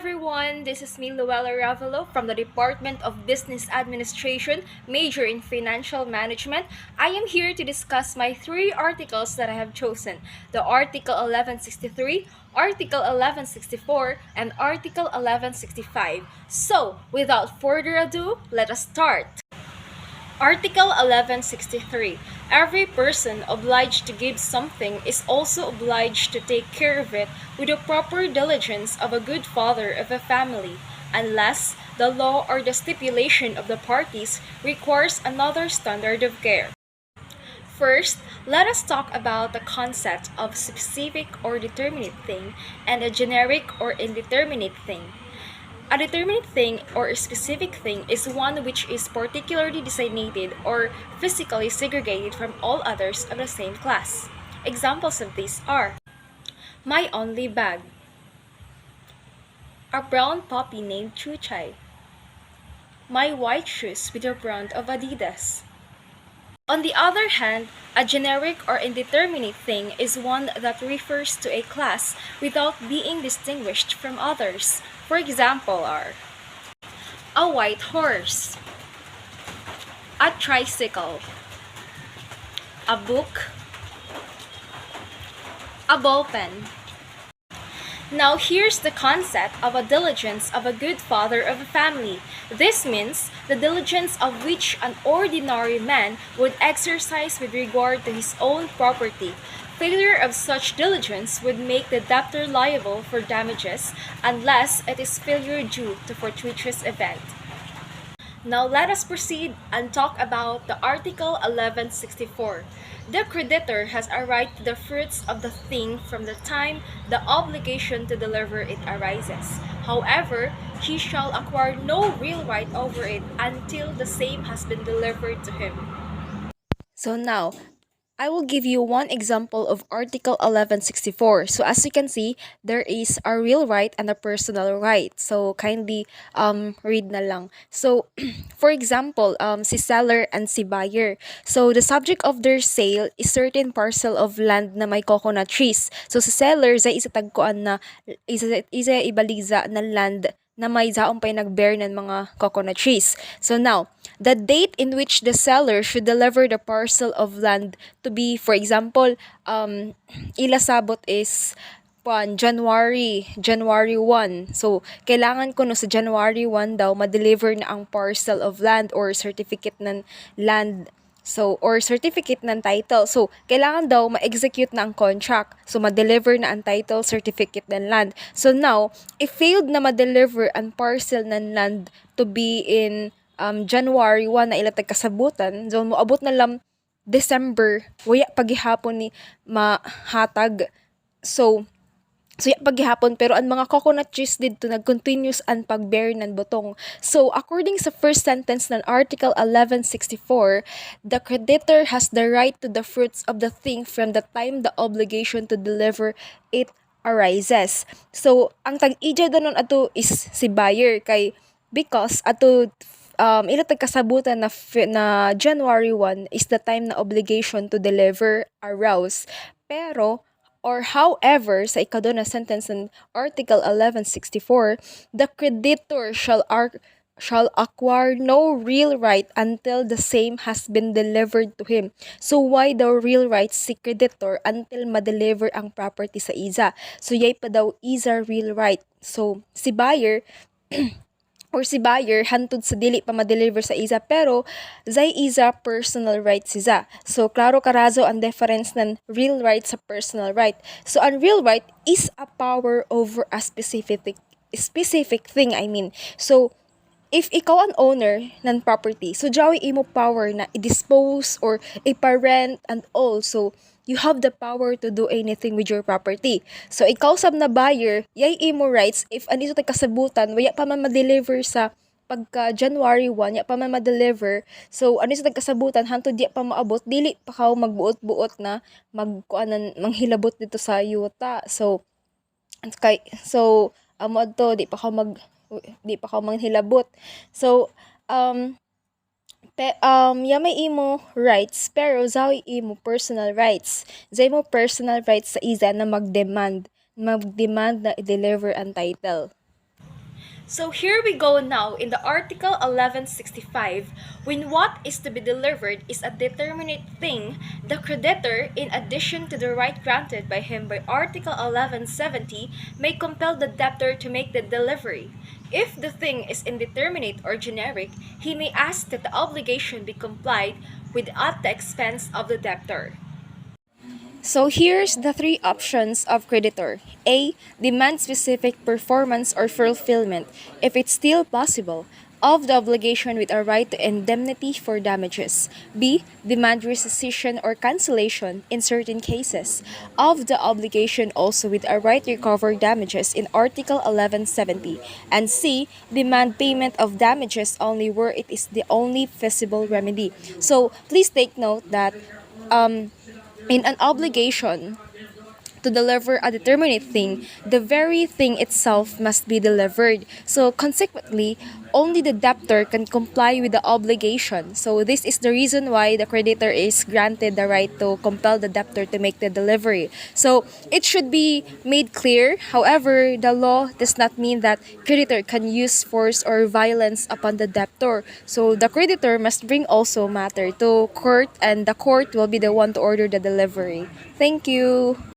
everyone, this is me, Luella Ravelo from the Department of Business Administration, major in Financial Management. I am here to discuss my three articles that I have chosen: the Article 1163, Article 1164, and Article 1165. So, without further ado, let us start. Article 1163. Every person obliged to give something is also obliged to take care of it with the proper diligence of a good father of a family, unless the law or the stipulation of the parties requires another standard of care. First, let us talk about the concept of specific or determinate thing and a generic or indeterminate thing. A determinate thing or a specific thing is one which is particularly designated or physically segregated from all others of the same class. Examples of these are my only bag, a brown puppy named Chuchay, my white shoes with a brand of Adidas. On the other hand, a generic or indeterminate thing is one that refers to a class without being distinguished from others. For example are a white horse, a tricycle, a book, a ball pen. Now here's the concept of a diligence of a good father of a family. This means the diligence of which an ordinary man would exercise with regard to his own property. Failure of such diligence would make the debtor liable for damages unless it is failure due to fortuitous event. Now let us proceed and talk about the Article 1164. The creditor has a right to the fruits of the thing from the time the obligation to deliver it arises. However, he shall acquire no real right over it until the same has been delivered to him. So now, I will give you one example of Article 1164. So as you can see, there is a real right and a personal right. So kindly read na lang. So for example, si seller and si buyer. So the subject of their sale is certain parcel of land na may coconut trees. So si seller sa isa tagkuan na isa ibaliza na land na may zaong pay nag-bear ng mga coconut trees. So now, the date in which the seller should deliver the parcel of land to be, for example, ilasabot is January 1. So, kailangan ko no sa January 1 daw ma-deliver na ang parcel of land or certificate ng land. So, or certificate ng title. So, kailangan daw ma-execute na ang contract. So, ma-deliver na ang title, certificate ng land. So, now, if failed na ma-deliver ang parcel ng land to be in January 1 na ilatag kasabutan, so, moabot na lang December, waya paghihapon ni mahatag. So ya paghihapon pero ang mga coconut trees didto nag-continuous ang pagbear ng butong. So according sa first sentence ng Article 1164, the creditor has the right to the fruits of the thing from the time the obligation to deliver it arises. So ang tag-ija danon ato is si buyer kay because ato ilatag kasabutan na January 1 is the time na obligation to deliver arouse. Pero or however, sa ikado na sentence ng Article 1164, the creditor shall acquire no real right until the same has been delivered to him. So why the real right si creditor until ma-deliver ang property sa isa? So yay pa daw isa real right. So si buyer or si buyer hantod sa dili pa ma-deliver sa isa pero zay isa personal right siya. So klaro karazo ang difference ng real right sa personal right. So ang real right is a power over a specific thing, I mean. So if ikaw ang owner ng property, so jawi imo power na i-dispose or i-parent and all. So you have the power to do anything with your property. So ikaw sab na buyer, yay imo rights if anito tay kasabutan, waya pa man ma-deliver sa pagka January 1, ya pa man ma-deliver. So ano sa kasabutan hantod di pa maabot, dili pa ka magbuot-buot na magkuanan manghilabot dito sa yuta. So amo adto di pa ka manghilabot. So may imo rights pero zawi imo personal rights. Zay mo personal rights sa isa na magdemand na i-deliver ang title. So here we go now in the Article 1165. When what is to be delivered is a determinate thing, the creditor, in addition to the right granted by him by Article 1170, may compel the debtor to make the delivery. If the thing is indeterminate or generic, he may ask that the obligation be complied with at the expense of the debtor. So here's the three options of creditor. A. Demand specific performance or fulfillment, if it's still possible, of the obligation with a right to indemnity for damages. B. Demand rescission or cancellation in certain cases of the obligation also with a right to recover damages in Article 1170. And C. Demand payment of damages only where it is the only feasible remedy. So please take note that in an obligation to deliver a determinate thing, the very thing itself must be delivered. So consequently, only the debtor can comply with the obligation. So this is the reason why the creditor is granted the right to compel the debtor to make the delivery. So it should be made clear. However, the law does not mean that creditor can use force or violence upon the debtor. So the creditor must bring also matter to court, and the court will be the one to order the delivery. Thank you.